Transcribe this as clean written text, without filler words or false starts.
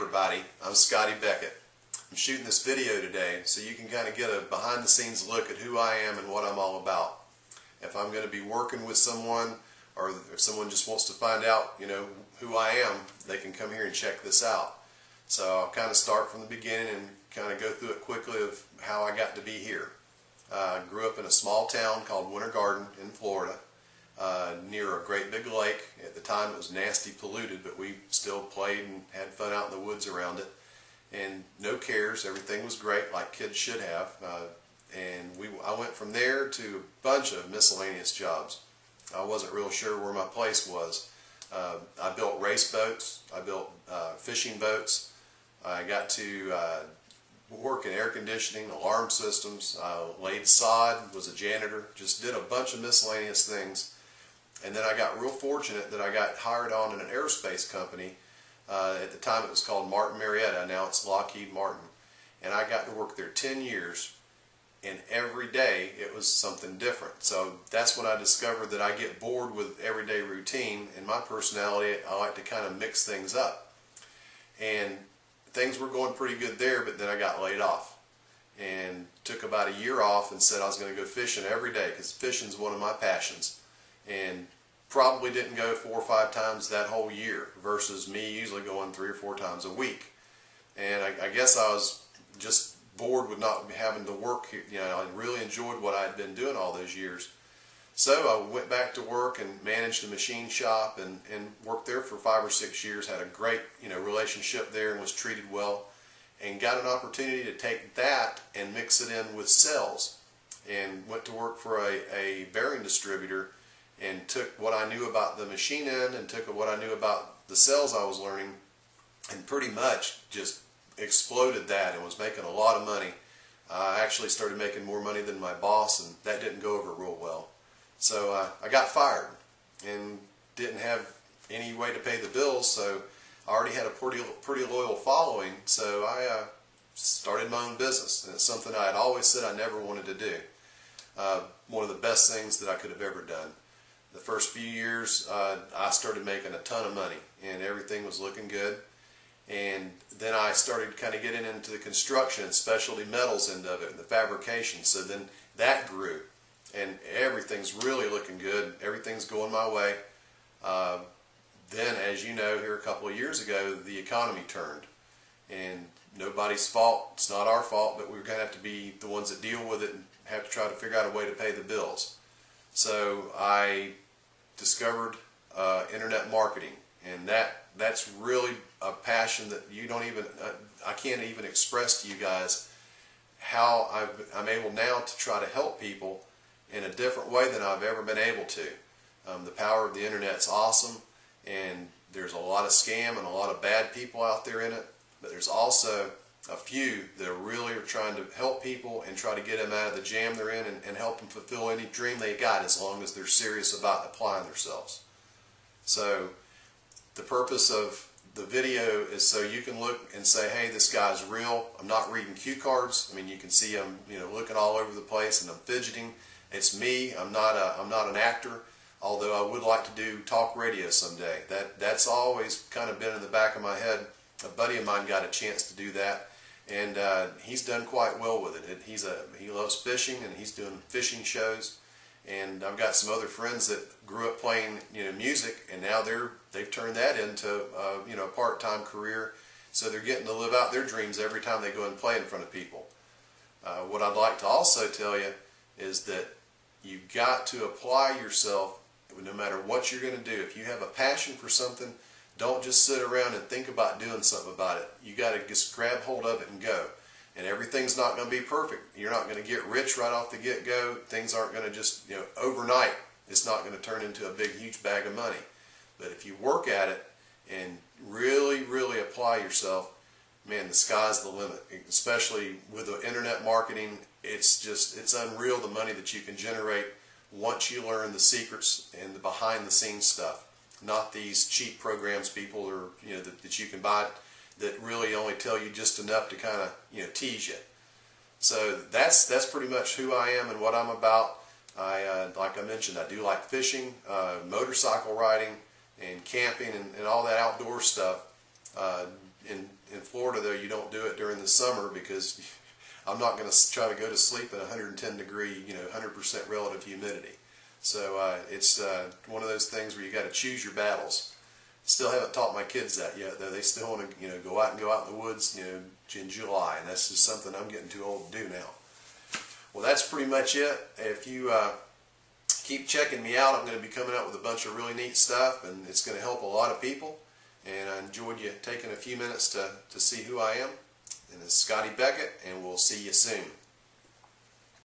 everybody, I'm Scotty Beckett. I'm shooting this video today so you can kind of get a behind the scenes look at who I am and what I'm all about. If I'm going to be working with someone, or if someone just wants to find out, who I am, they can come here and check this out. So I'll kind of start from the beginning and kind of go through it quickly of how I got to be here. I grew up in a small town called Winter Garden in Florida, near a great big lake. At the time it was nasty polluted, but we still played and had fun out in the woods around it. And no cares, everything was great like kids should have. I went from there to a bunch of miscellaneous jobs. I wasn't real sure where my place was. I built race boats, I built fishing boats, I got to work in air conditioning, alarm systems, laid sod, was a janitor, just did a bunch of miscellaneous things. And then I got real fortunate that I got hired on in an aerospace company. At the time it was called Martin Marietta, now it's Lockheed Martin. And I got to work there 10 years, and every day it was something different. So that's when I discovered that I get bored with everyday routine. In my personality, I like to kind of mix things up. And things were going pretty good there, but then I got laid off. And took about a year off and said I was going to go fishing every day, because fishing's one of my passions. And probably didn't go 4 or 5 times that whole year, versus me usually going 3 or 4 times a week. And I guess I was just bored with not having to work here. I really enjoyed what I had been doing all those years. So I went back to work and managed a machine shop and worked there for 5 or 6 years. Had a great relationship there and was treated well, and got an opportunity to take that and mix it in with sales, and went to work for a bearing distributor, and took what I knew about the machine end and took what I knew about the sales I was learning, and pretty much just exploded that and was making a lot of money. I actually started making more money than my boss, and that didn't go over real well. So I got fired and didn't have any way to pay the bills, so I already had a pretty loyal following, so I started my own business, and it's something I had always said I never wanted to do. One of the best things that I could have ever done. The first few years I started making a ton of money and everything was looking good. And then I started kind of getting into the construction and specialty metals end of it and the fabrication. So then that grew and everything's really looking good. Everything's going my way. Then, as you know, here a couple of years ago, the economy turned. And nobody's fault. It's not our fault, but we're going to have to be the ones that deal with it and have to try to figure out a way to pay the bills. So I discovered internet marketing, and that's really a passion that you don't even I can't even express to you guys how I'm able now to try to help people in a different way than I've ever been able to. The power of the internet's awesome, and there's a lot of scam and a lot of bad people out there in it, but there's also a few that really are trying to help people and try to get them out of the jam they're in and help them fulfill any dream they got, as long as they're serious about applying themselves. So the purpose of the video is so you can look and say, hey, this guy's real. I'm not reading cue cards. I mean, you can see I'm looking all over the place and I'm fidgeting. It's me. I'm not an actor, although I would like to do talk radio someday. That's always kind of been in the back of my head. A buddy of mine got a chance to do that, and he's done quite well with it. He loves fishing, and he's doing fishing shows. And I've got some other friends that grew up playing music, and now they've turned that into a part-time career. So they're getting to live out their dreams every time they go and play in front of people. What I'd like to also tell you is that you've got to apply yourself no matter what you're going to do. If you have a passion for something, don't just sit around and think about doing something about it. You got to just grab hold of it and go. And everything's not going to be perfect. You're not going to get rich right off the get-go. Things aren't going to just, overnight. It's not going to turn into a big, huge bag of money. But if you work at it and really, really apply yourself, man, the sky's the limit. Especially with the internet marketing, it's unreal the money that you can generate once you learn the secrets and the behind-the-scenes stuff. Not these cheap programs people that you can buy that really only tell you just enough to kind of tease you. So that's pretty much who I am and what I'm about. Like I mentioned, I do like fishing, motorcycle riding, and camping, and all that outdoor stuff. In Florida, though, you don't do it during the summer because I'm not going to try to go to sleep at 110 degree, 100% relative humidity. So it's one of those things where you got to choose your battles. Still haven't taught my kids that yet, though. They still want to, go out in the woods, in July, and that's just something I'm getting too old to do now. Well, that's pretty much it. If you keep checking me out, I'm going to be coming out with a bunch of really neat stuff, and it's going to help a lot of people. And I enjoyed you taking a few minutes to see who I am. And it's Scotty Beckett, and we'll see you soon.